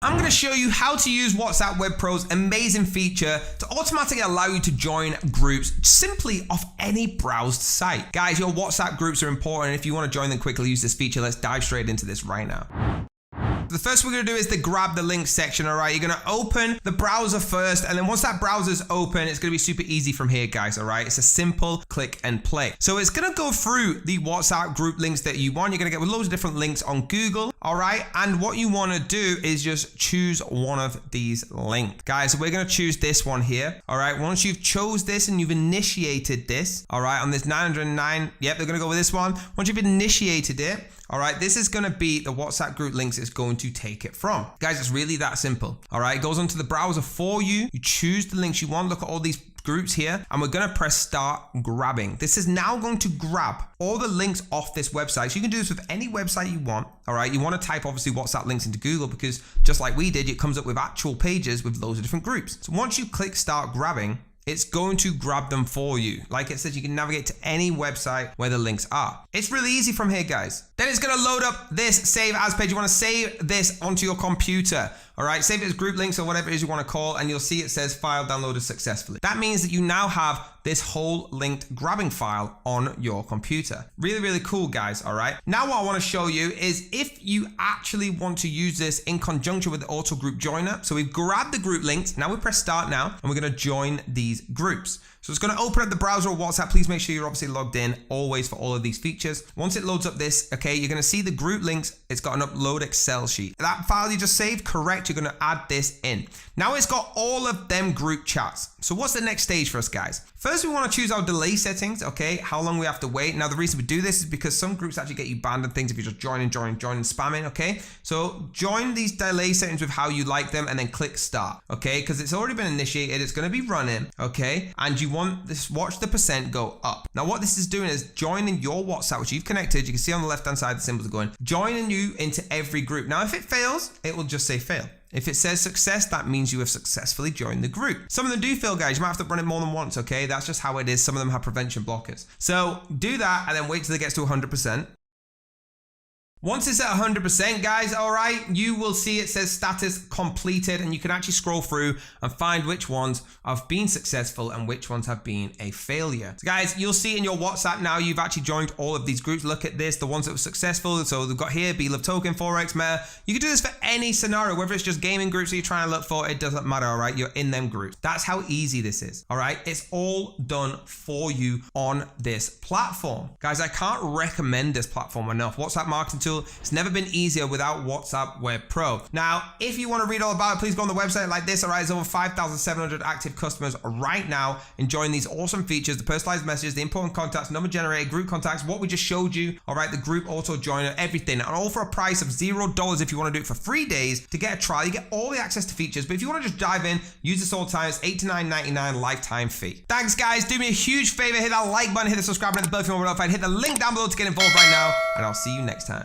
I'm going to show you how to use WhatsApp Web Pro's amazing feature to automatically allow you to join groups simply off any browsed site. Guys, your WhatsApp groups are important. If you want to join them quickly, use this feature. Let's dive straight into this right now. The first we're going to do is the grab the link section. All right, you're going to open the browser first, and then once that browser's open, it's going to be super easy from here, guys. All right, it's a simple click and play. So it's going to go through the WhatsApp group links that you want. You're going to get with loads of different links on Google. All right, and what you want to do is just choose one of these links, guys. So we're going to choose this one here. All right, once you've chose this and you've initiated this, all right, on this 909, yep, they're going to go with this one. Once you've initiated it, all right, this is going to be the WhatsApp group links it's going to take it from. Guys, it's really that simple. All right, it goes onto the browser for you. You choose the links you want. Look at all these groups here, and we're going to press start grabbing. This is now going to grab all the links off this website. So you can do this with any website you want. All right, you want to type obviously WhatsApp links into Google because just like we did, it comes up with actual pages with loads of different groups. So once you click start grabbing, it's going to grab them for you. Like it says, you can navigate to any website where the links are. It's really easy from here, guys. Then it's going to load up this save as page. You want to save this onto your computer. All right, save it as group links or whatever it is you want to call, and you'll see it says file downloaded successfully. That means that you now have this whole linked grabbing file on your computer. Really, really cool, guys. All right. Now what I want to show you is if you actually want to use this in conjunction with the auto group joiner. So we've grabbed the group links. Now we press start now, and we're going to join these groups. So it's going to open up the browser or WhatsApp. Please make sure you're obviously logged in always for all of these features. Once it loads up this, okay, you're going to see the group links. It's got an upload Excel sheet. That file you just saved, correct, you're going to add this in. Now it's got all of them group chats. So what's the next stage for us, guys? First, we want to choose our delay settings, okay, how long we have to wait. Now, the reason we do this is because some groups actually get you banned and things if you just join and spamming, okay? So join these delay settings with how you like them and then click start, okay? Because it's already been initiated, it's going to be running, okay? And you want this, watch the percent go up. Now, what this is doing is joining your WhatsApp, which you've connected. You can see on the left-hand side, the symbols are going, joining you into every group. Now, if it fails, it will just say fail. If it says success, that means you have successfully joined the group. Some of them do fail, guys. You might have to run it more than once, okay? That's just how it is. Some of them have prevention blockers. So do that and then wait till it gets to 100%. Once it's at 100%, guys, all right, you will see it says status completed, and you can actually scroll through and find which ones have been successful and which ones have been a failure. So guys, you'll see in your WhatsApp now, you've actually joined all of these groups. Look at this, the ones that were successful. So they've got here, Be Love Token, Forex, Meta. You can do this for any scenario, whether it's just gaming groups that you're trying to look for, it doesn't matter, all right? You're in them groups. That's how easy this is, all right? It's all done for you on this platform. Guys, I can't recommend this platform enough. WhatsApp marketing tool, it's never been easier without WhatsApp Web Pro. Now, if you want to read all about it, please go on the website like this. All right, there's over 5,700 active customers right now enjoying these awesome features, the personalized messages, the important contacts, number generator, group contacts, what we just showed you. All right, the group auto joiner, everything, and all for a price of $0 if you want to do it for 3 days to get a trial. You get all the access to features, but if you want to just dive in, use this all the time. It's $8 to $9.99 lifetime fee. Thanks, guys. Do me a huge favor, hit that like button, hit the subscribe button, hit the bell if you want to be notified, hit the link down below to get involved right now, and I'll see you next time.